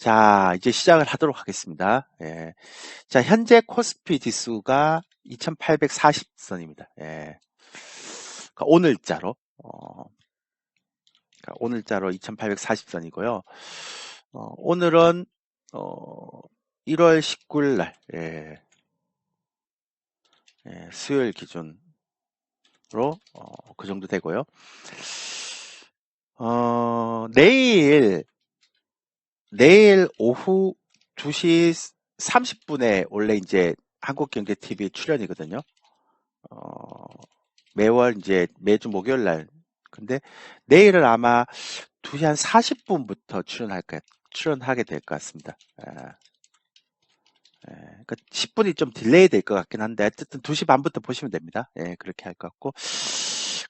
자, 이제 시작을 하도록 하겠습니다. 예. 자, 현재 코스피 지수가 2840선입니다. 예. 그러니까 오늘자로, 그러니까 오늘자로 2840선이고요. 오늘은, 1월 19일 날, 예. 예, 수요일 기준으로, 그 정도 되고요. 내일 오후 2시 30분에 원래 이제 한국경제TV 출연이거든요. 매월 이제 매주 목요일 날. 근데 내일은 아마 2시 한 40분부터 출연하게 될 것 같습니다. 그러니까 10분이 좀 딜레이 될 것 같긴 한데, 어쨌든 2시 반부터 보시면 됩니다. 예, 그렇게 할 것 같고.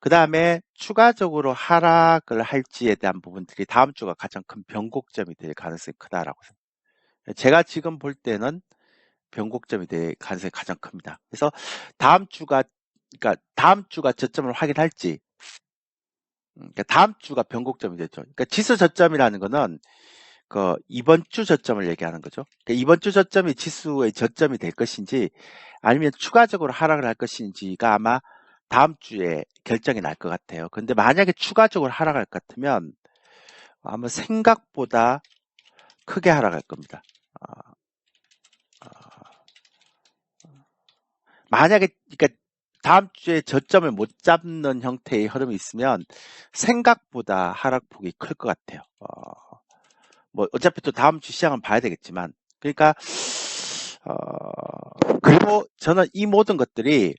그 다음에 추가적으로 하락을 할지에 대한 부분들이 다음 주가 가장 큰 변곡점이 될 가능성이 크다라고 생각합니다. 제가 지금 볼 때는 변곡점이 될 가능성이 가장 큽니다. 그래서 그러니까 다음 주가 저점을 확인할지, 그러니까 다음 주가 변곡점이 되죠. 그러니까 지수 저점이라는 거는 그 이번 주 저점을 얘기하는 거죠. 그러니까 이번 주 저점이 지수의 저점이 될 것인지 아니면 추가적으로 하락을 할 것인지가 아마 다음 주에 결정이 날 것 같아요. 근데 만약에 추가적으로 하락할 것 같으면 아마 생각보다 크게 하락할 겁니다. 만약에 그러니까 다음 주에 저점을 못 잡는 형태의 흐름이 있으면 생각보다 하락폭이 클 것 같아요. 뭐 어차피 또 다음 주 시장은 봐야 되겠지만, 그러니까 그리고 저는 이 모든 것들이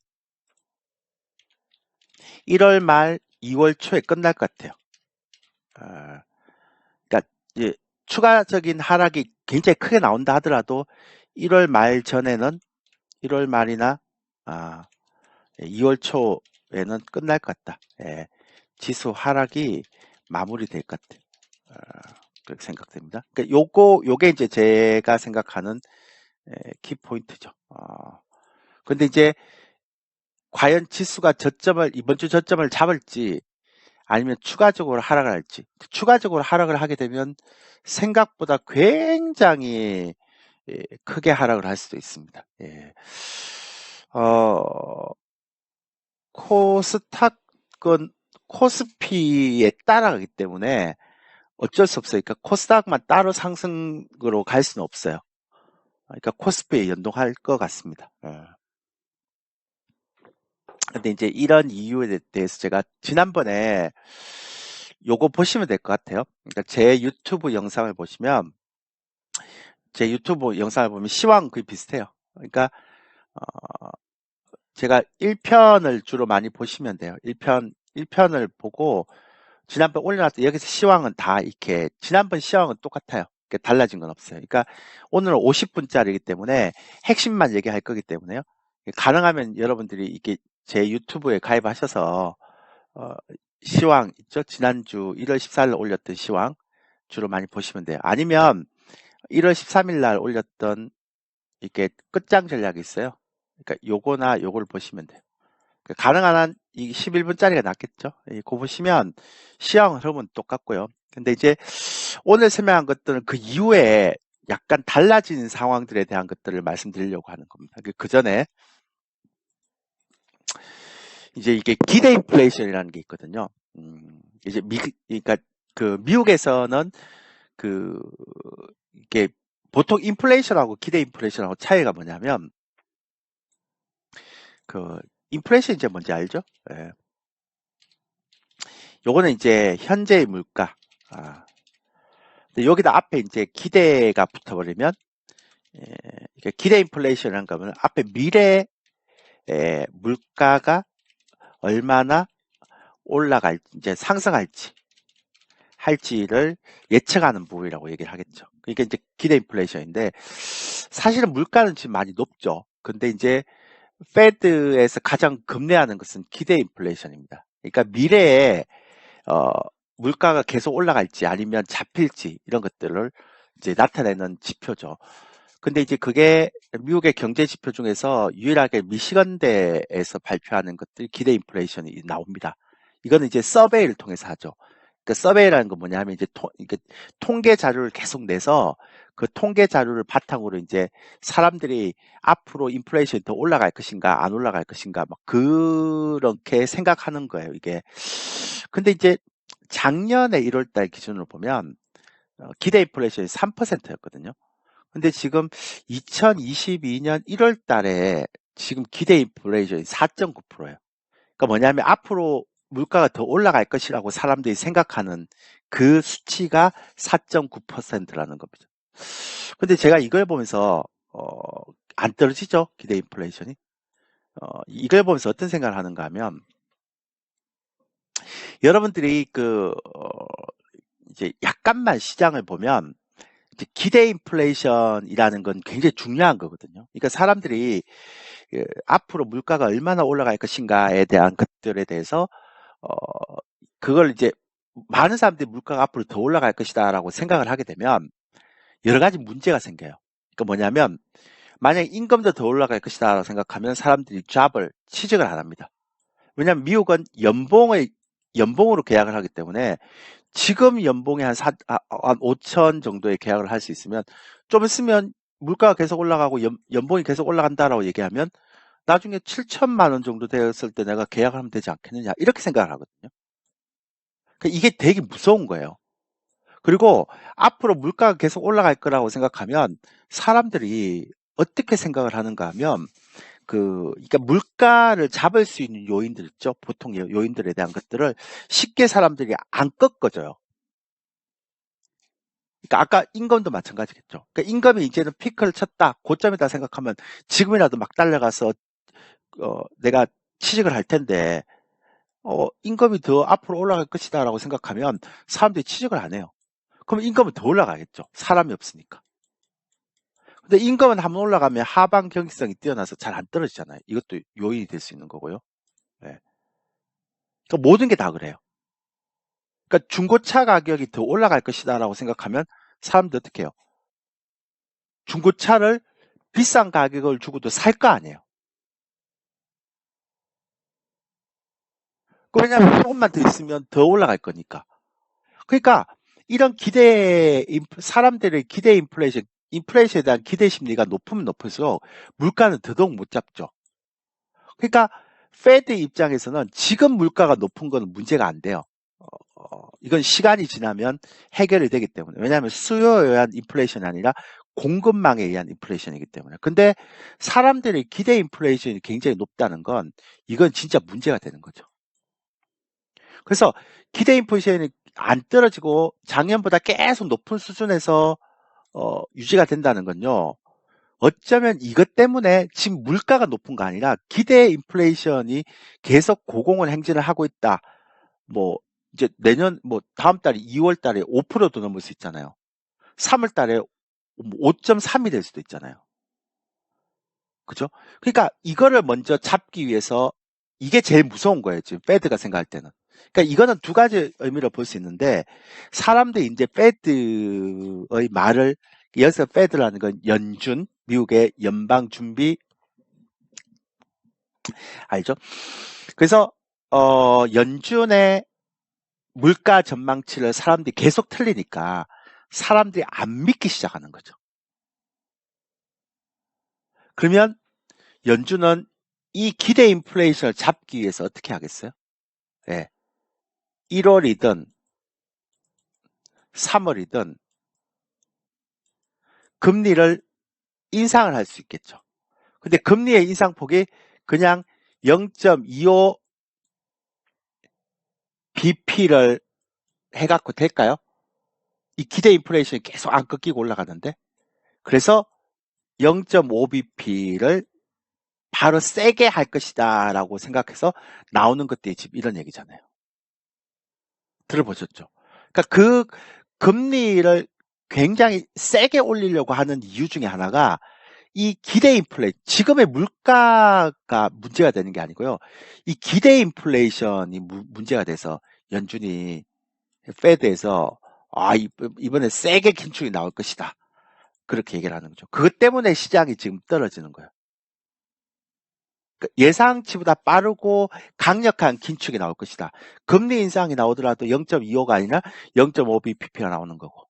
1월 말 2월 초에 끝날 것 같아요. 그러니까 이제 추가적인 하락이 굉장히 크게 나온다 하더라도 1월 말 전에는 1월 말이나 2월 초에는 끝날 것 같다. 예, 지수 하락이 마무리될 것 같아요. 그렇게 생각됩니다. 그러니까 요게 이제 제가 생각하는 키포인트죠. 근데 이제 과연 지수가 이번 주 저점을 잡을지 아니면 추가적으로 하락을 할지. 추가적으로 하락을 하게 되면 생각보다 굉장히 크게 하락을 할 수도 있습니다. 예. 코스닥은 코스피에 따라가기 때문에 어쩔 수 없어요. 그러니까 코스닥만 따로 상승으로 갈 수는 없어요. 그러니까 코스피에 연동할 것 같습니다. 근데 이제 이런 이유에 대해서 제가 지난번에 요거 보시면 될 것 같아요. 그러니까 제 유튜브 영상을 보시면 시황 거의 비슷해요. 그러니까 제가 1편을 주로 많이 보시면 돼요. 1편을 보고 지난번 올려놨던 여기서 시황은 다 이렇게 지난번 시황은 똑같아요. 달라진 건 없어요. 그러니까 오늘은 50분짜리이기 때문에 핵심만 얘기할 거기 때문에요. 가능하면 여러분들이 이게 제 유튜브에 가입하셔서 시황 있죠? 지난주 1월 14일 올렸던 시황 주로 많이 보시면 돼요. 아니면 1월 13일 날 올렸던 이렇게 끝장 전략이 있어요. 그러니까 요거나 요걸 보시면 돼요. 가능한 한 이 11분짜리가 낫겠죠? 그거 보시면 시황 흐름은 똑같고요. 근데 이제 오늘 설명한 것들은 그 이후에 약간 달라진 상황들에 대한 것들을 말씀드리려고 하는 겁니다. 그 전에 이제 이게 기대 인플레이션이라는 게 있거든요. 이제 그러니까 그 미국에서는 그 이게 보통 인플레이션하고 기대 인플레이션하고 차이가 뭐냐면 그 인플레이션 이제 뭔지 알죠? 예. 요거는 이제 현재의 물가. 근데 여기다 앞에 이제 기대가 붙어버리면 이게 기대 인플레이션이라는 거는 앞에 미래 물가가 얼마나 이제 상승할지 할지를 예측하는 부분이라고 얘기를 하겠죠. 이게 이제 기대 인플레이션인데 사실은 물가는 지금 많이 높죠. 근데 이제 페드에서 가장 급내하는 것은 기대 인플레이션입니다. 그러니까 미래에 물가가 계속 올라갈지 아니면 잡힐지 이런 것들을 이제 나타내는 지표죠. 근데 이제 그게 미국의 경제 지표 중에서 유일하게 미시건대에서 발표하는 것들이 기대 인플레이션이 나옵니다. 이거는 이제 서베이를 통해서 하죠. 그 서베이라는 건 뭐냐면 이제 이게 통계 자료를 계속 내서 그 통계 자료를 바탕으로 이제 사람들이 앞으로 인플레이션이 더 올라갈 것인가 안 올라갈 것인가 막 그렇게 생각하는 거예요, 이게. 근데 이제 작년에 1월 달 기준으로 보면 기대 인플레이션이 3%였거든요. 근데 지금 2022년 1월 달에 지금 기대 인플레이션이 4.9%예요. 그러니까 뭐냐면 앞으로 물가가 더 올라갈 것이라고 사람들이 생각하는 그 수치가 4.9%라는 겁니다. 근데 제가 이걸 보면서 안 떨어지죠, 기대 인플레이션이. 이걸 보면서 어떤 생각을 하는가 하면 여러분들이 이제 약간만 시장을 보면 이제 기대 인플레이션이라는 건 굉장히 중요한 거거든요. 그러니까 사람들이 앞으로 물가가 얼마나 올라갈 것인가에 대한 것들에 대해서 어, 그걸 이제 많은 사람들이 물가가 앞으로 더 올라갈 것이다라고 생각을 하게 되면 여러 가지 문제가 생겨요. 그러니까 뭐냐면 만약에 임금도 더 올라갈 것이다라고 생각하면 사람들이 취직을 안 합니다. 왜냐하면 미국은 연봉으로 계약을 하기 때문에 지금 연봉이 한 5천 정도의 계약을 할 수 있으면 좀 있으면 물가가 계속 올라가고 연봉이 계속 올라간다라고 얘기하면 나중에 7천만 원 정도 되었을 때 내가 계약을 하면 되지 않겠느냐 이렇게 생각을 하거든요. 그러니까 이게 되게 무서운 거예요. 그리고 앞으로 물가가 계속 올라갈 거라고 생각하면 사람들이 어떻게 생각을 하는가 하면 그러니까 물가를 잡을 수 있는 요인들 있죠. 보통 요인들에 대한 것들을 쉽게 사람들이 안 꺾어져요. 그러니까 아까 임금도 마찬가지겠죠. 그러니까 임금이 이제는 피크를 쳤다, 고점이다 생각하면 지금이라도 막 달려가서 내가 취직을 할 텐데 임금이 더 앞으로 올라갈 것이다라고 생각하면 사람들이 취직을 안 해요. 그럼 임금은 더 올라가겠죠. 사람이 없으니까. 근데 임금은 한번 올라가면 하방 경직성이 뛰어나서 잘 안 떨어지잖아요. 이것도 요인이 될 수 있는 거고요. 네. 그러니까 모든 게 다 그래요. 그러니까 중고차 가격이 더 올라갈 것이다라고 생각하면 사람들 어떻게 해요? 중고차를 비싼 가격을 주고도 살 거 아니에요. 왜냐하면 조금만 더 있으면 더 올라갈 거니까. 그러니까 이런 사람들의 기대 인플레이션에 대한 기대 심리가 높으면 높을수록 물가는 더더욱 못 잡죠. 그러니까 페드 입장에서는 지금 물가가 높은 거는 문제가 안 돼요. 이건 시간이 지나면 해결이 되기 때문에. 왜냐하면 수요에 의한 인플레이션이 아니라 공급망에 의한 인플레이션이기 때문에. 근데 사람들의 기대 인플레이션이 굉장히 높다는 건 이건 진짜 문제가 되는 거죠. 그래서 기대 인플레이션이 안 떨어지고 작년보다 계속 높은 수준에서 유지가 된다는 건요. 어쩌면 이것 때문에 지금 물가가 높은 거 아니라 기대 인플레이션이 계속 고공을 행진을 하고 있다. 뭐 이제 내년 뭐 다음 달에 2월 달에 5%도 넘을 수 있잖아요. 3월 달에 5.3이 될 수도 있잖아요. 그죠? 그러니까 이거를 먼저 잡기 위해서 이게 제일 무서운 거예요. 지금 페드가 생각할 때는. 그러니까 이거는 두 가지 의미로 볼 수 있는데 사람들이 이제 페드의 말을 여기서 페드라는 건 미국의 연방 준비 알죠? 그래서 연준의 물가 전망치를 사람들이 계속 틀리니까 사람들이 안 믿기 시작하는 거죠. 그러면 연준은 이 기대 인플레이션을 잡기 위해서 어떻게 하겠어요? 예. 1월이든 3월이든 금리를 인상을 할 수 있겠죠. 근데 금리의 인상폭이 그냥 0.25 BP를 해갖고 될까요? 이 기대 인플레이션이 계속 안 꺾이고 올라가는데 그래서 0.5bp를 바로 세게 할 것이다 라고 생각해서 나오는 것들이 지금 이런 얘기잖아요. 들어보셨죠? 그러니까 그 금리를 굉장히 세게 올리려고 하는 이유 중에 하나가 이 기대 지금의 물가가 문제가 되는 게 아니고요. 이 기대 인플레이션이 문제가 돼서 연준이 페드에서 이번에 세게 긴축이 나올 것이다. 그렇게 얘기를 하는 거죠. 그것 때문에 시장이 지금 떨어지는 거예요. 예상치보다 빠르고 강력한 긴축이 나올 것이다. 금리 인상이 나오더라도 0.25가 아니라 0.5bpp가 나오는 거고.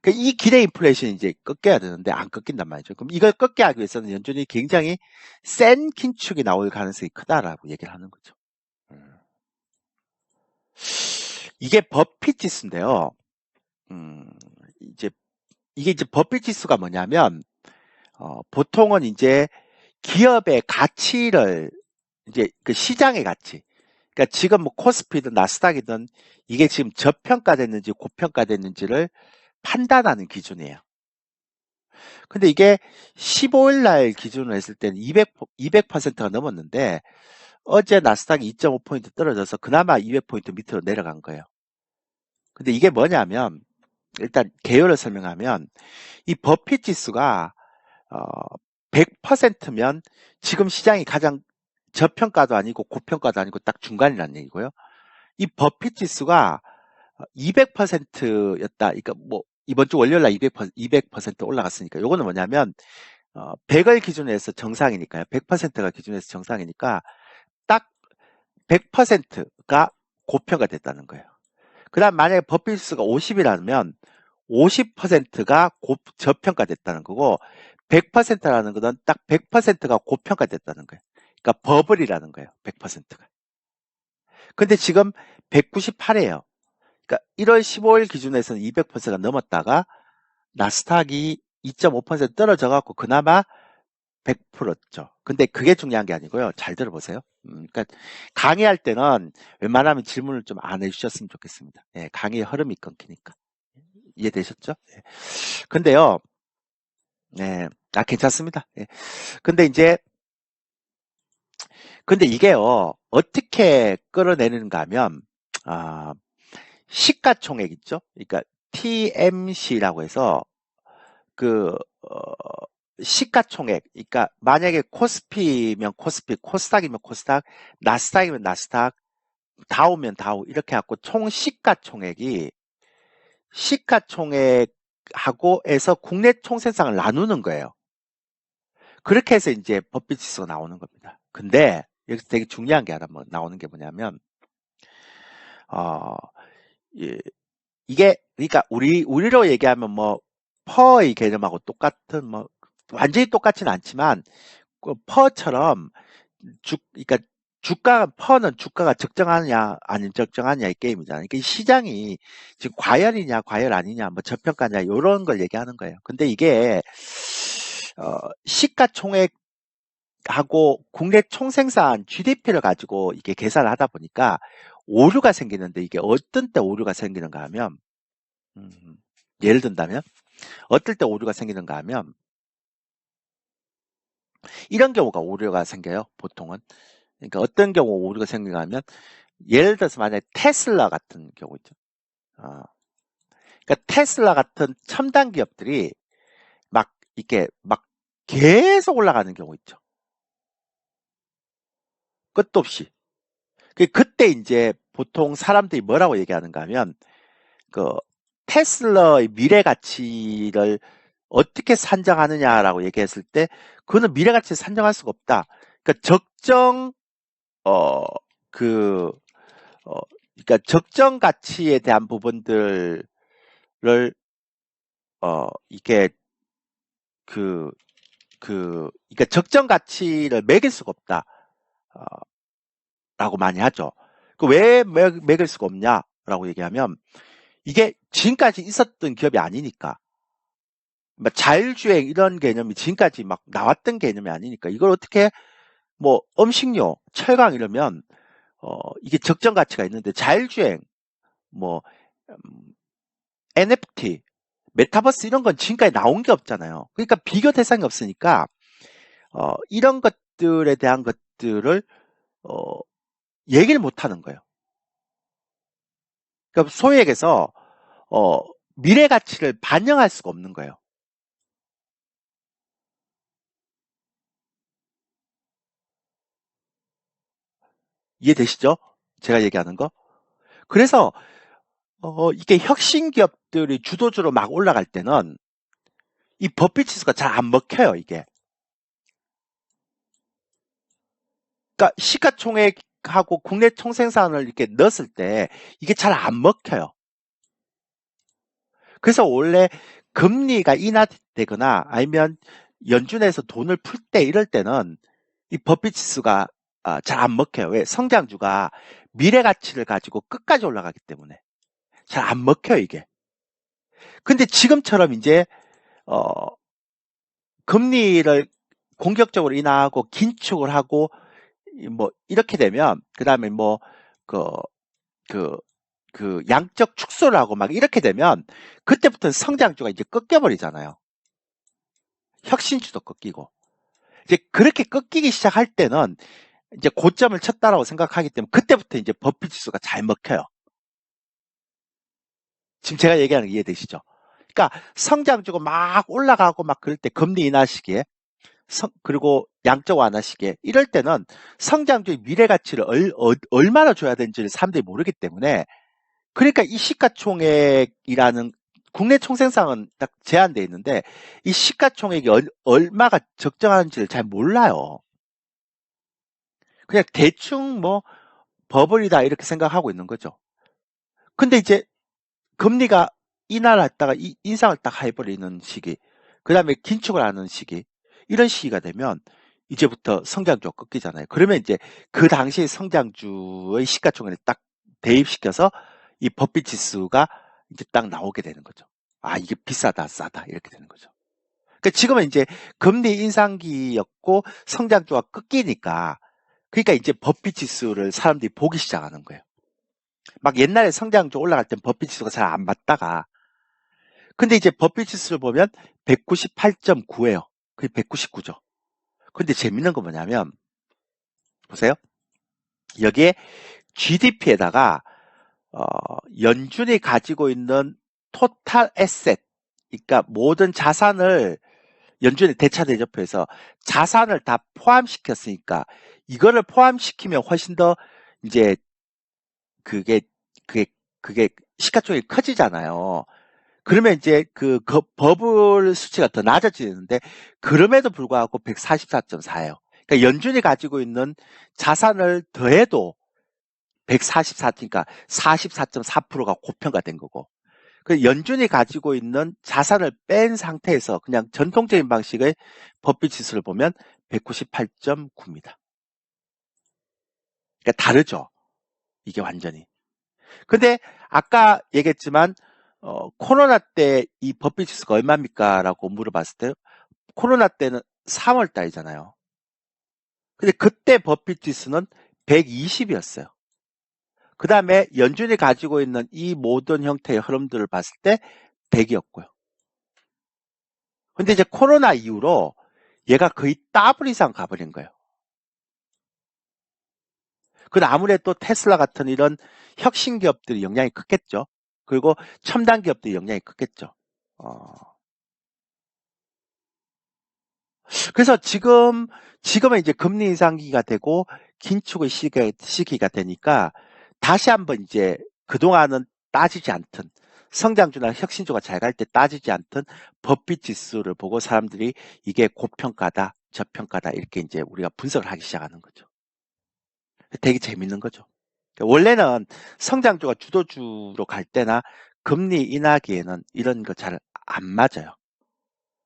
그러니까 이 기대 인플레이션이 이제 꺾여야 되는데 안 꺾인단 말이죠. 그럼 이걸 꺾게 하기 위해서는 연준이 굉장히 센 긴축이 나올 가능성이 크다라고 얘기를 하는 거죠. 이게 버핏 지수인데요. 이제 이게 이제 버핏 지수가 뭐냐면 보통은 이제 기업의 가치를 이제 그 시장의 가치. 그러니까 지금 뭐 코스피든 나스닥이든 이게 지금 저평가됐는지 고평가됐는지를 판단하는 기준이에요. 근데 이게 15일 날 기준으로 했을 때는 200%가 넘었는데 어제 나스닥이 2.5포인트 떨어져서 그나마 200포인트 밑으로 내려간 거예요. 근데 이게 뭐냐면 일단 개요를 설명하면 이 버핏 지수가 100%면 지금 시장이 가장 저평가도 아니고 고평가도 아니고 딱 중간이라는 얘기고요. 이 버핏 지수가 200%였다. 그러니까 뭐 이번 주 월요일 날 200% 올라갔으니까 요거는 뭐냐면 100을 기준으로 해서 정상이니까요. 100%가 기준에서 정상이니까 딱 100%가 고평가 됐다는 거예요. 그 다음 만약에 버핏 지수가 50이라면 50%가 저평가 됐다는 거고 100%라는 것은 딱 100%가 고평가 됐다는 거예요. 그러니까 버블이라는 거예요. 100%가. 근데 지금 198이에요. 그러니까 1월 15일 기준에서는 200%가 넘었다가 나스닥이 2.5% 떨어져 갖고 그나마 100%죠. 근데 그게 중요한 게 아니고요. 잘 들어보세요. 그러니까 강의할 때는 웬만하면 질문을 좀 안 해주셨으면 좋겠습니다. 예, 강의의 흐름이 끊기니까. 이해되셨죠? 예. 근데요, 네, 괜찮습니다. 예. 근데 이제, 근데 이게요, 어떻게 끌어내는가 하면, 아, 시가총액 있죠? 그러니까 TMC라고 해서 그 시가총액, 그러니까 만약에 코스피면 코스피, 코스닥이면 코스닥, 나스닥이면 나스닥, 다우면 다우 이렇게 해갖고 총 시가총액하고 해서 국내 총생산을 나누는 거예요. 그렇게 해서 이제 버핏 지수가 나오는 겁니다. 근데 여기서 되게 중요한 게 하나 나오는 게 뭐냐면 어, 예, 이게 그러니까 우리로 얘기하면 뭐 퍼의 개념하고 똑같은 뭐 완전히 똑같지는 않지만 그 퍼처럼 그러니까 퍼는 주가가 적정하냐 아니면 적정하냐의 게임이잖아요. 그러니까 시장이 지금 과열이냐 과열 아니냐 뭐 저평가냐 이런 걸 얘기하는 거예요. 근데 이게 시가총액하고 국내 총생산 GDP를 가지고 이게 계산을 하다 보니까 오류가 생기는데 이게 어떤 때 오류가 생기는가 하면 예를 든다면 어떨 때 오류가 생기는가 하면 이런 경우가 오류가 생겨요. 보통은. 그러니까 어떤 경우 오류가 생기는가 하면 예를 들어서 만약에 테슬라 같은 경우 있죠. 그러니까 테슬라 같은 첨단 기업들이 막 이렇게 막 계속 올라가는 경우 있죠. 끝도 없이. 그때 이제 보통 사람들이 뭐라고 얘기하는가 하면 그 테슬라의 미래 가치를 어떻게 산정하느냐라고 얘기했을 때 그거는 미래 가치를 산정할 수가 없다. 그러니까 어, 그, 그러니까 적정 가치에 대한 부분들을 이게 그러니까 적정 가치를 매길 수가 없다. 어, 라고 많이 하죠. 왜 매길 수가 없냐라고 얘기하면 이게 지금까지 있었던 기업이 아니니까. 뭐 자율주행 이런 개념이 지금까지 막 나왔던 개념이 아니니까 이걸 어떻게 뭐 음식료, 철강 이러면 이게 적정 가치가 있는데 자율주행, 뭐 NFT, 메타버스 이런 건 지금까지 나온 게 없잖아요. 그러니까 비교 대상이 없으니까 이런 것들에 대한 것들을 어, 얘기를 못 하는 거예요. 그러니까 소위 얘기해서 미래 가치를 반영할 수가 없는 거예요. 이해되시죠? 제가 얘기하는 거? 그래서 이게 혁신 기업들이 주도주로 막 올라갈 때는 이 버핏 지수가 잘 안 먹혀요, 이게. 그러니까 시가총액하고 국내 총생산을 이렇게 넣었을 때 이게 잘 안 먹혀요. 그래서 원래 금리가 인하되거나 아니면 연준에서 돈을 풀 때 이럴 때는 이 버핏 지수가 잘 안 먹혀요. 왜? 성장주가 미래 가치를 가지고 끝까지 올라가기 때문에 잘 안 먹혀요, 이게. 근데 지금처럼 이제 어, 금리를 공격적으로 인하하고 긴축을 하고 뭐 이렇게 되면 그다음에 뭐 그 그 양적 축소를 하고 막 이렇게 되면 그때부터 성장주가 이제 꺾여버리잖아요. 혁신주도 꺾이고 이제 그렇게 꺾이기 시작할 때는 이제 고점을 쳤다라고 생각하기 때문에 그때부터 이제 버핏 지수가 잘 먹혀요. 지금 제가 얘기하는 게 이해되시죠? 그러니까 성장주가 막 올라가고 막 그럴 때 금리 인하 시기에 그리고 양적 완화 시기에 이럴 때는 성장주의 미래 가치를 얼마나 줘야 되는지를 사람들이 모르기 때문에 그러니까 이 시가총액이라는 국내 총생산은 딱 제한돼 있는데 이 시가총액이 얼마가 적정한지를 잘 몰라요. 그냥 대충 뭐 버블이다 이렇게 생각하고 있는 거죠. 근데 이제 금리가 인하를 했다가 인상을 딱 해버리는 시기, 그 다음에 긴축을 하는 시기, 이런 시기가 되면 이제부터 성장주가 꺾이잖아요. 그러면 이제 그 당시의 성장주의 시가총액을 딱 대입시켜서 이 버핏 지수가 이제 딱 나오게 되는 거죠. 아, 이게 비싸다, 싸다, 이렇게 되는 거죠. 그러니까 지금은 이제 금리 인상기였고 성장주가 꺾이니까 그러니까 이제 버핏 지수를 사람들이 보기 시작하는 거예요. 막 옛날에 성장주 올라갈 땐 버핏 지수가 잘 안 맞다가 근데 이제 버핏 지수를 보면 198.9예요. 그게 199죠. 근데 재밌는 거 뭐냐면 보세요. 여기에 GDP에다가 연준이 가지고 있는 토탈 에셋, 그러니까 모든 자산을 연준의 대차대조표에서 자산을 다 포함시켰으니까 이거를 포함시키면 훨씬 더 이제 그게 그게 그게 시가총액이 커지잖아요. 그러면 이제 그 버블 수치가 더 낮아지는데 그럼에도 불구하고 144.4예요. 그러니까 연준이 가지고 있는 자산을 더해도 144, 그러니까 44.4%가 고평가된 거고. 그 연준이 가지고 있는 자산을 뺀 상태에서 그냥 전통적인 방식의 버핏 지수를 보면 198.9입니다. 그러니까 다르죠. 이게 완전히. 근데 아까 얘기했지만 코로나 때 이 버핏 지수가 얼마입니까? 라고 물어봤을 때 코로나 때는 3월 달이잖아요. 근데 그때 버핏 지수는 120이었어요. 그 다음에 연준이 가지고 있는 이 모든 형태의 흐름들을 봤을 때 100이었고요. 근데 이제 코로나 이후로 얘가 거의 더블 이상 가버린 거예요. 근데 아무래도 테슬라 같은 이런 혁신 기업들이 영향이 크겠죠. 그리고 첨단 기업들이 영향이 크겠죠. 그래서 지금은 이제 금리 인상기가 되고 긴축의 시기가 되니까 다시 한번 이제 그동안은 따지지 않던 성장주나 혁신주가 잘 갈 때 따지지 않던 버핏 지수를 보고 사람들이 이게 고평가다, 저평가다 이렇게 이제 우리가 분석을 하기 시작하는 거죠. 되게 재밌는 거죠. 원래는 성장주가 주도주로 갈 때나 금리 인하기에는 이런 거 잘 안 맞아요.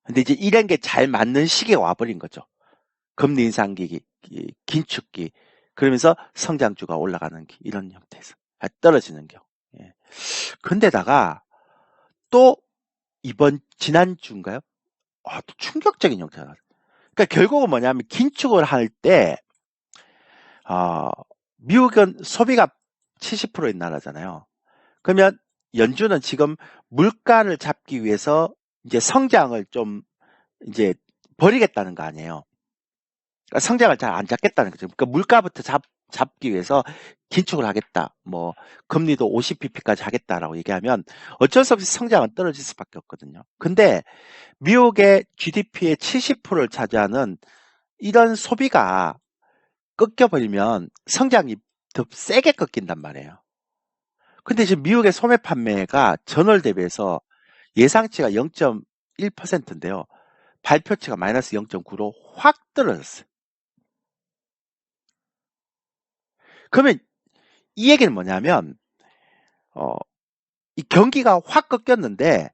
근데 이제 이런 게 잘 맞는 시기가 와버린 거죠. 금리 인상기, 긴축기, 그러면서 성장주가 올라가는 기, 이런 형태에서 떨어지는 경우. 예. 근데다가 또 지난주인가요? 또 충격적인 형태가 나왔어요. 그러니까 결국은 뭐냐면 긴축을 할 때, 미국은 소비가 70%인 나라잖아요. 그러면 연준은 지금 물가를 잡기 위해서 이제 성장을 좀 이제 버리겠다는 거 아니에요. 그러니까 성장을 잘 안 잡겠다는 거죠. 그러니까 물가부터 잡기 위해서 긴축을 하겠다. 뭐 금리도 50bp까지 하겠다라고 얘기하면 어쩔 수 없이 성장은 떨어질 수밖에 없거든요. 근데 미국의 GDP의 70%를 차지하는 이런 소비가 꺾여버리면 성장이 더 세게 꺾인단 말이에요. 근데 지금 미국의 소매 판매가 전월 대비해서 예상치가 0.1%인데요. 발표치가 마이너스 0.9로 확 떨어졌어요. 그러면 이 얘기는 뭐냐면 이 경기가 확 꺾였는데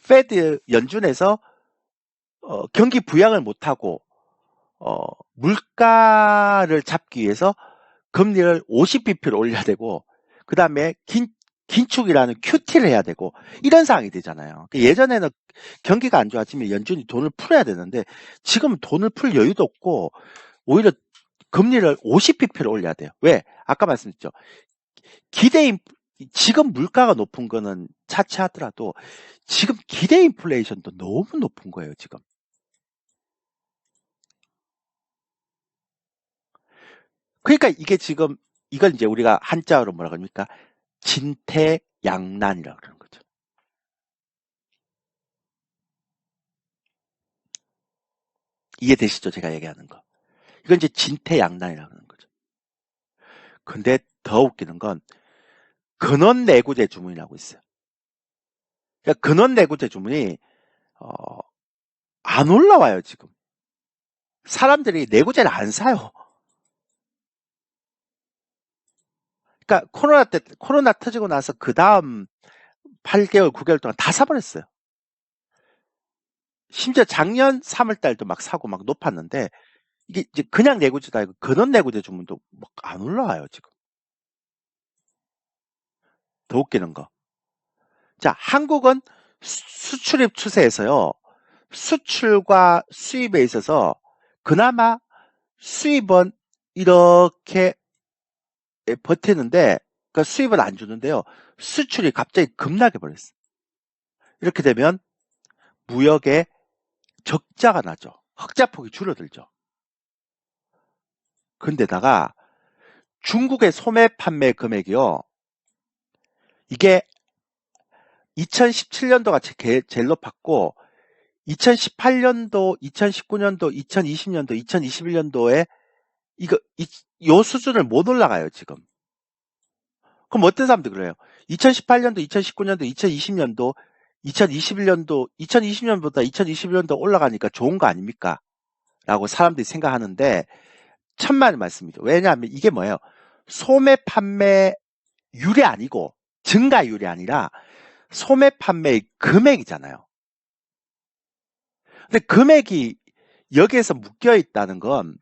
페드 연준에서 경기 부양을 못하고 물가를 잡기 위해서 금리를 50bp를 올려야 되고 그 다음에 긴축이라는 QT를 해야 되고 이런 상황이 되잖아요. 예전에는 경기가 안 좋아지면 연준이 돈을 풀어야 되는데 지금 돈을 풀 여유도 없고 오히려 금리를 50bp를 올려야 돼요. 왜? 아까 말씀드렸죠. 지금 물가가 높은 거는 차치하더라도 지금 기대 인플레이션도 너무 높은 거예요, 지금. 그러니까 이게 지금 이걸 이제 우리가 한자어로 뭐라 그럽니까? 진퇴양난이라고 그러는 거죠. 이해되시죠? 제가 얘기하는 거. 이건 이제 진퇴양난이라고 하는 거죠. 근데 더 웃기는 건 근원내구재 주문이라고 있어요. 그러니까 근원내구재 주문이 안 올라와요, 지금. 사람들이 내구재를 안 사요. 그러니까 코로나 터지고 나서 그 다음 8개월, 9개월 동안 다 사버렸어요. 심지어 작년 3월 달도 막 사고 막 높았는데 이게 이제 그냥 내구재도 아니고 근원 내구재 주문도 막 안 올라와요, 지금. 더 웃기는 거. 자, 한국은 수출입 추세에서요. 수출과 수입에 있어서 그나마 수입은 이렇게 버티는데 그 수입은 안 주는데요. 수출이 갑자기 급락해 버렸어요. 이렇게 되면 무역에 적자가 나죠. 흑자폭이 줄어들죠. 근데다가 중국의 소매 판매 금액이요. 이게 2017년도가 제일 높았고 2018년도, 2019년도, 2020년도, 2021년도에 요 수준을 못 올라가요, 지금. 그럼 어떤 사람들 그래요? 2018년도, 2019년도, 2020년도, 2021년도, 2020년보다 2021년도 올라가니까 좋은 거 아닙니까? 라고 사람들이 생각하는데 천만의 말씀이죠. 왜냐하면 이게 뭐예요? 소매 판매율이 아니고 증가율이 아니라 소매 판매의 금액이잖아요. 근데 금액이 여기에서 묶여 있다는 건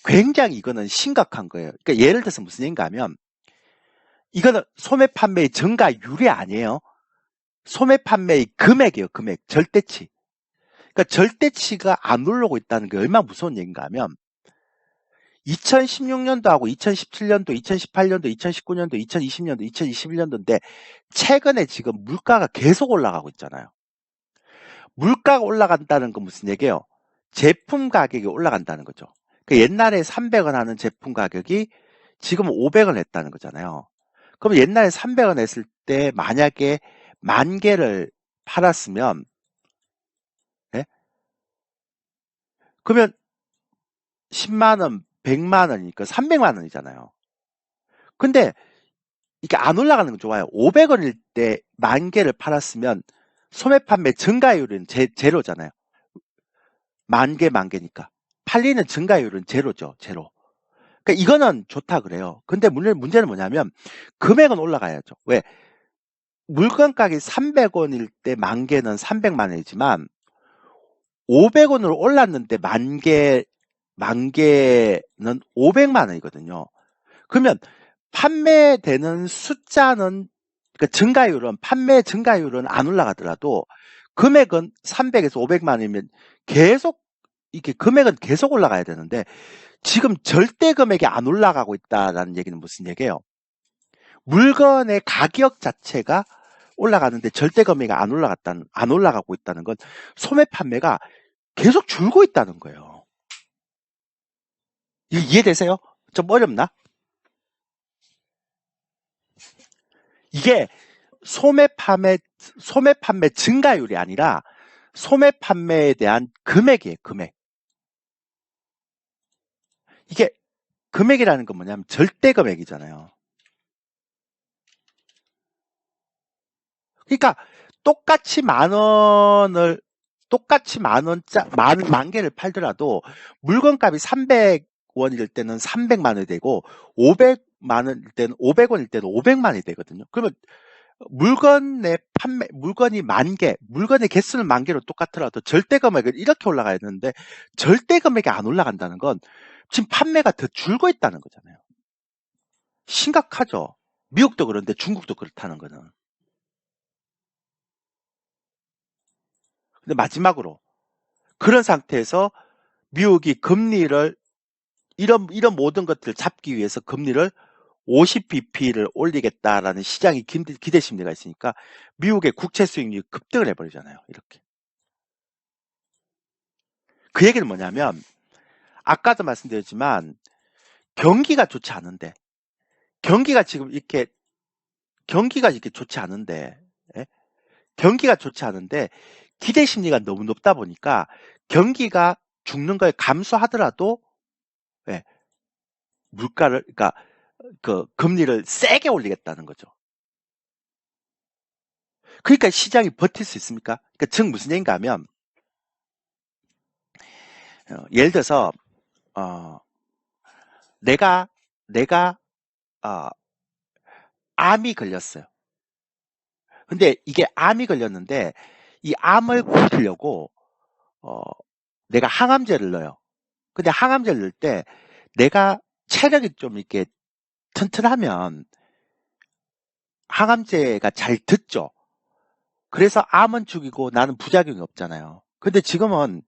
굉장히 이거는 심각한 거예요. 그러니까 예를 들어서 무슨 얘기인가 하면 이거는 소매 판매의 증가율이 아니에요. 소매 판매의 금액이에요. 금액. 절대치. 그러니까 절대치가 안 오르고 있다는 게 얼마나 무서운 얘기인가 하면 2016년도하고 2017년도, 2018년도, 2019년도, 2020년도, 2021년도인데 최근에 지금 물가가 계속 올라가고 있잖아요. 물가가 올라간다는 건 무슨 얘기예요? 제품 가격이 올라간다는 거죠. 그 옛날에 300원 하는 제품 가격이 지금 500원 했다는 거잖아요. 그럼 옛날에 300원 했을 때 만약에 10,000개를 팔았으면 예? 그러면 10만 원, 100만 원이니까 300만 원이잖아요. 근데 이게 안 올라가는 건 좋아요. 500원일 때 10,000개를 팔았으면 소매 판매 증가율은 제로잖아요. 10,000개, 10,000개니까. 팔리는 증가율은 제로죠, 제로. 그러니까 이거는 좋다 그래요. 근데 문제는 뭐냐면 금액은 올라가야죠. 왜? 물건 가격이 300원일 때 10,000개는 300만 원이지만 500원으로 올랐는데 10,000개는 500만 원이거든요. 그러면 판매되는 숫자는 그러니까 증가율은 판매 증가율은 안 올라가더라도 금액은 300에서 500만 원이면 계속 이게 금액은 계속 올라가야 되는데 지금 절대 금액이 안 올라가고 있다라는 얘기는 무슨 얘기예요? 물건의 가격 자체가 올라가는데 절대 금액이 안 올라가고 있다는 건 소매 판매가 계속 줄고 있다는 거예요. 이해되세요? 좀 어렵나? 이게 소매 판매 증가율이 아니라 소매 판매에 대한 금액이에요, 금액. 이게 금액이라는 건 뭐냐면 절대 금액이잖아요. 그러니까 똑같이 만 원을 똑같이 만 개를 팔더라도 물건값이 300 원일 때는 300만 원이 되고 500만 원일 때는 500원일 때는 500만 원이 되거든요. 그러면 물건이 만 개, 물건의 개수는 만 개로 똑같더라도 절대 금액은 이렇게 올라가야 되는데 절대 금액이 안 올라간다는 건 지금 판매가 더 줄고 있다는 거잖아요. 심각하죠. 미국도 그런데 중국도 그렇다는 거는. 근데 마지막으로 그런 상태에서 미국이 금리를 이런 모든 것들을 잡기 위해서 금리를 50bp를 올리겠다라는 시장의 기대 심리가 있으니까 미국의 국채 수익률이 급등을 해버리잖아요. 이렇게. 그 얘기는 뭐냐면 아까도 말씀드렸지만 경기가 좋지 않은데 경기가 이렇게 좋지 않은데 예? 경기가 좋지 않은데 기대 심리가 너무 높다 보니까 경기가 죽는 걸 감수하더라도 예, 물가를 그러니까 그 금리를 세게 올리겠다는 거죠. 그러니까 시장이 버틸 수 있습니까? 그러니까 즉 무슨 얘기인가 하면 예를 들어서 내가 암이 걸렸어요. 근데 이게 암이 걸렸는데 이 암을 고치려고 내가 항암제를 넣어요. 근데 항암제를 넣을 때 내가 체력이 좀 이렇게 튼튼하면 항암제가 잘 듣죠. 그래서 암은 죽이고 나는 부작용이 없잖아요. 근데 지금은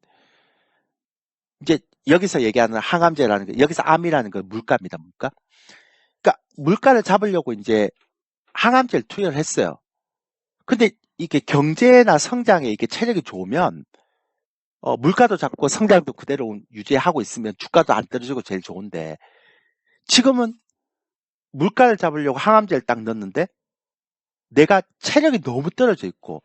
이제 여기서 얘기하는 항암제라는 게 여기서 암이라는 건 물가입니다. 물가. 그러니까 물가를 잡으려고 이제 항암제를 투여를 했어요. 근데 이게 경제나 성장에 이게 체력이 좋으면 물가도 잡고 성장도 그대로 유지하고 있으면 주가도 안 떨어지고 제일 좋은데 지금은 물가를 잡으려고 항암제를 딱 넣었는데 내가 체력이 너무 떨어져 있고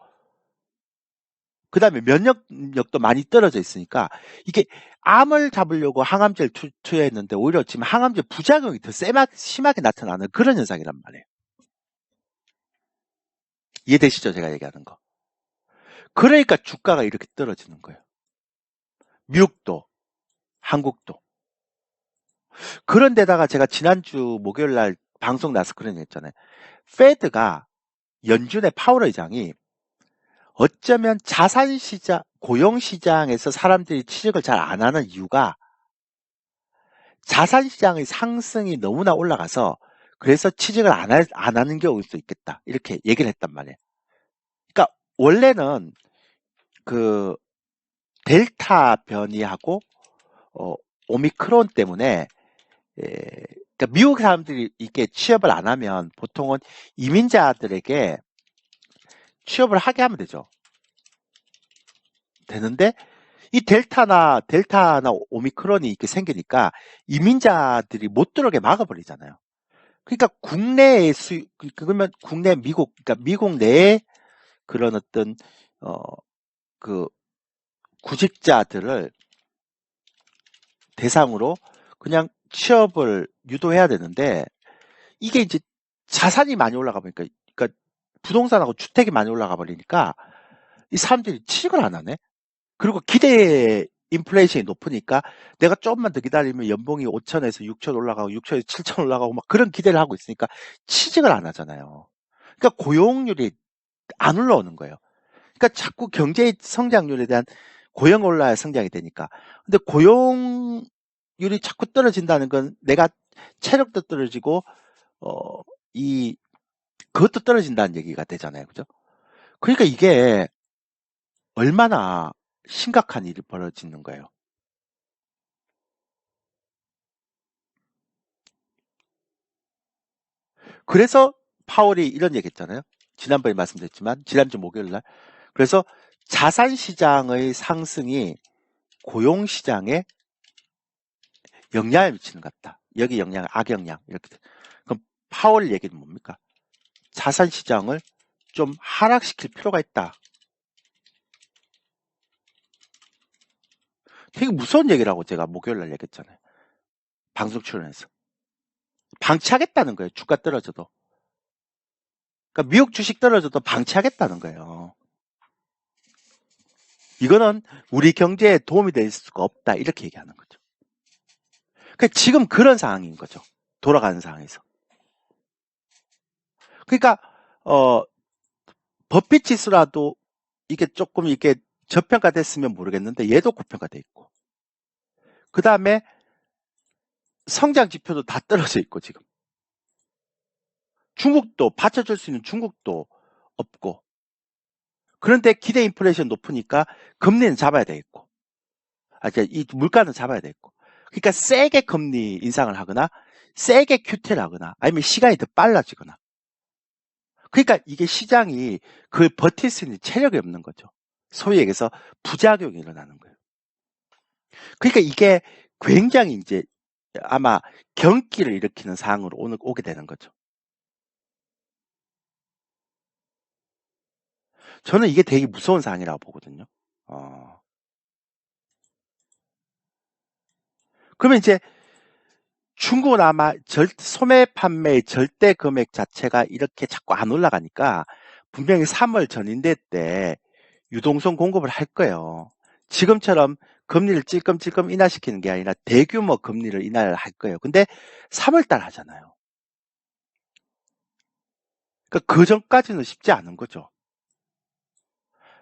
그 다음에 면역력도 많이 떨어져 있으니까 이게 암을 잡으려고 항암제를 투여했는데 오히려 지금 항암제 부작용이 더 심하게 나타나는 그런 현상이란 말이에요. 이해되시죠? 제가 얘기하는 거. 그러니까 주가가 이렇게 떨어지는 거예요. 미국도 한국도. 그런데다가 제가 지난주 목요일 날 방송 나서 그런 얘기 했잖아요. 페드가 연준의 파월 의장이 어쩌면 자산시장, 고용시장에서 사람들이 취직을 잘 안 하는 이유가 자산시장의 상승이 너무나 올라가서 그래서 취직을 안 하는 경우일 수 있겠다. 이렇게 얘기를 했단 말이에요. 그러니까 원래는 그 델타 변이하고 오미크론 때문에 그러니까 미국 사람들이 이렇게 취업을 안 하면 보통은 이민자들에게 취업을 하게 하면 되는데 이 델타나 오미크론이 이렇게 생기니까 이민자들이 못 들어오게 막아버리잖아요. 그러니까 그러면 국내 그러니까 미국 내에 그런 어떤 그 구직자들을 대상으로 그냥 취업을 유도해야 되는데 이게 이제 자산이 많이 올라가 보니까 그러니까 부동산하고 주택이 많이 올라가 버리니까 이 사람들이 취직을 안 하네. 그리고 기대 인플레이션이 높으니까 내가 조금만 더 기다리면 연봉이 5천에서 6천 올라가고 6천에서 7천 올라가고 막 그런 기대를 하고 있으니까 취직을 안 하잖아요. 그러니까 고용률이 안 올라오는 거예요. 그러니까 자꾸 경제 성장률에 대한 고용 올라야 성장이 되니까. 근데 고용률이 자꾸 떨어진다는 건 내가 체력도 떨어지고 그것도 떨어진다는 얘기가 되잖아요. 그죠? 그러니까 이게 얼마나 심각한 일이 벌어지는 거예요. 그래서 파월이 이런 얘기 했잖아요. 지난번에 말씀드렸지만 지난주 목요일 날. 그래서 자산 시장의 상승이 고용 시장에 영향을 미치는 것 같다. 여기 악영향 이렇게. 그럼 파월 얘기는 뭡니까? 자산 시장을 좀 하락시킬 필요가 있다. 되게 무서운 얘기라고 제가 목요일 날 얘기했잖아요. 방송 출연해서. 방치하겠다는 거예요. 주가 떨어져도. 그러니까 미국 주식 떨어져도 방치하겠다는 거예요. 이거는 우리 경제에 도움이 될 수가 없다. 이렇게 얘기하는 거죠. 그러니까 지금 그런 상황인 거죠. 돌아가는 상황에서. 그러니까 버핏 지수라도 이게 조금 이게 저평가됐으면 모르겠는데 얘도 고평가돼 있고, 그 다음에 성장 지표도 다 떨어져 있고, 지금 중국도 받쳐줄 수 있는 중국도 없고, 그런데 기대 인플레이션 높으니까 금리는 잡아야 되겠고, 이 물가는 잡아야 되겠고, 그러니까 세게 금리 인상을 하거나 세게 큐티를 하거나 아니면 시간이 더 빨라지거나, 그러니까 이게 시장이 그걸 버틸 수 있는 체력이 없는 거죠. 소위 얘기해서 부작용이 일어나는 거예요. 그러니까 이게 굉장히 이제 아마 경기를 일으키는 상황으로 오게 되는 거죠. 저는 이게 되게 무서운 상황이라고 보거든요. 그러면 이제 중국은 아마 소매 판매의 절대 금액 자체가 이렇게 자꾸 안 올라가니까 분명히 3월 전인대 때 유동성 공급을 할 거예요. 지금처럼 금리를 찔끔찔끔 인하시키는 게 아니라 대규모 금리를 인하를 할 거예요. 근데 3월달 하잖아요. 그러니까 그 전까지는 쉽지 않은 거죠.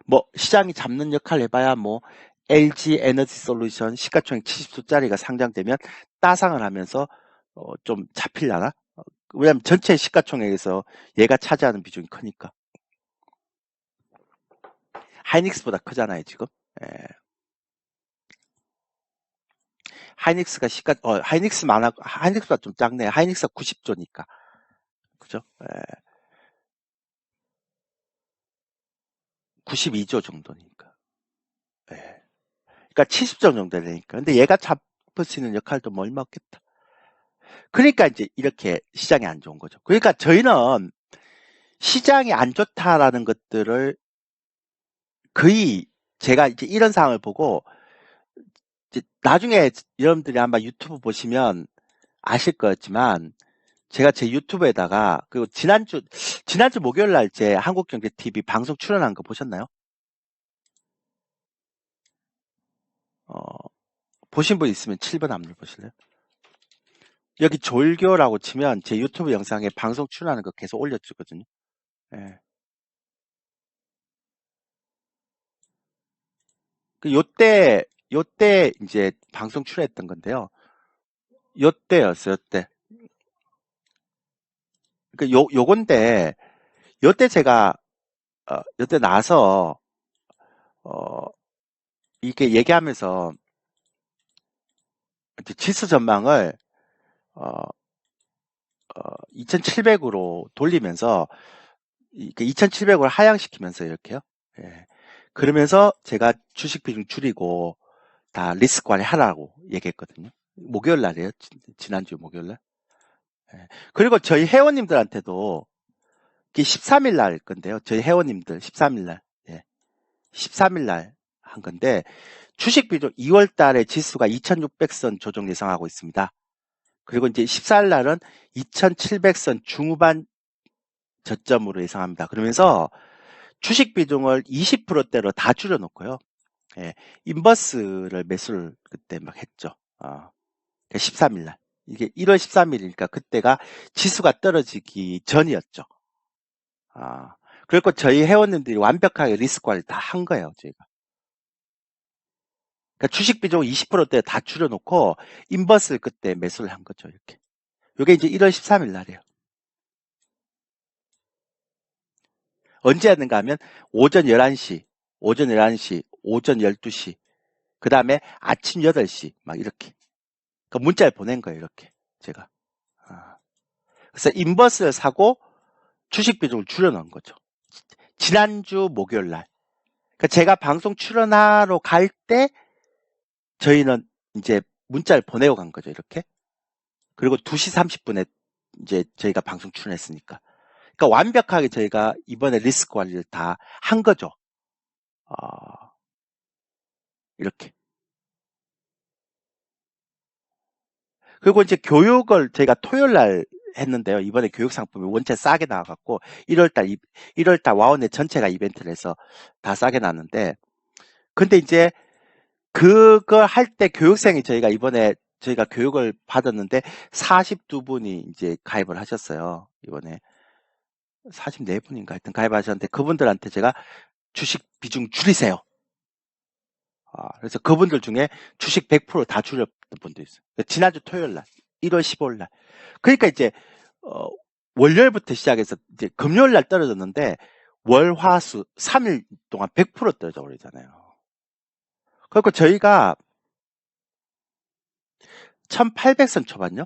뭐 시장이 잡는 역할 해봐야 뭐 LG 에너지 솔루션 시가총액 70조짜리가 상장되면 따상을 하면서 좀 잡히려나? 왜냐면 전체 시가총액에서 얘가 차지하는 비중이 크니까. 하이닉스보다 크잖아요, 지금. 예. 하이닉스가 하이닉스보다 좀 작네요. 하이닉스가 90조니까. 그죠? 예. 92조 정도니까. 예. 그러니까 70조 정도 되니까. 근데 얘가 잡을 수 있는 역할도 뭐 얼마 없겠다. 그러니까 이제 이렇게 시장이 안 좋은 거죠. 그러니까 저희는 시장이 안 좋다라는 것들을 거의 제가 이제 이런 상황을 보고 이제 나중에 여러분들이 아마 유튜브 보시면 아실 거였지만 제가 제 유튜브에다가 그리고 지난주 목요일 날 제 한국경제TV 방송 출연한 거 보셨나요? 보신 분 있으면 7번 한번 보실래요? 여기 졸교라고 치면 제 유튜브 영상에 방송 출연하는 거 계속 올려주거든요. 예. 요때 이제 방송 출연했던 건데요. 요때였어요, 요때. 요건데, 요때 제가, 요때 나와서, 이렇게 얘기하면서, 지수 전망을, 2700으로 돌리면서, 2700으로 하향시키면서 이렇게요. 예. 그러면서 제가 주식 비중 줄이고, 다 리스크 관리하라고 얘기했거든요. 목요일 날이에요. 지난주 목요일 날. 예. 그리고 저희 회원님들한테도, 이게 13일 날 건데요. 저희 회원님들 13일 날. 예. 13일 날 한 건데, 주식 비중 2월 달에 지수가 2600선 조정 예상하고 있습니다. 그리고 이제 14일 날은 2700선 중후반 저점으로 예상합니다. 그러면서 주식 비중을 20%대로 다 줄여놓고요. 예, 인버스를 매수를 그때 막 했죠. 13일 날. 이게 1월 13일이니까 그때가 지수가 떨어지기 전이었죠. 그리고 저희 회원님들이 완벽하게 리스크 관리 다 한 거예요, 저희가. 그러니까 주식 비중 20%대 다 줄여놓고 인버스를 그때 매수를 한 거죠, 이렇게. 이게 이제 1월 13일 날이에요. 언제 했는가 하면 오전 11시, 오전 12시, 그 다음에 아침 8시, 막 이렇게. 그러니까 문자를 보낸 거예요, 이렇게. 제가. 그래서 인버스를 사고 주식 비중을 줄여놓은 거죠. 지난주 목요일 날. 그러니까 제가 방송 출연하러 갈 때 저희는 이제 문자를 보내고 간 거죠, 이렇게. 그리고 2시 30분에 이제 저희가 방송 출연했으니까. 그러니까 완벽하게 저희가 이번에 리스크 관리를 다 한 거죠. 이렇게. 그리고 이제 교육을 저희가 토요일 날 했는데요. 이번에 교육 상품이 원체 싸게 나와갖고 1월달 와우넷 전체가 이벤트를 해서 다 싸게 나왔는데, 근데 이제 그걸 할 때 교육생이 저희가 이번에 저희가 교육을 받았는데 42분이 이제 가입을 하셨어요. 이번에 44분인가 하여튼 가입하셨는데 그분들한테 제가 주식 비중 줄이세요. 그래서 그분들 중에 주식 100%다 줄였던 분도 있어요. 지난주 토요일 날, 1월 15일 날. 그러니까 이제 월요일부터 시작해서 이제 금요일 날 떨어졌는데 월, 화, 수 3일 동안 100% 떨어져 버리잖아요. 그러니까 저희가 1800선 초반요.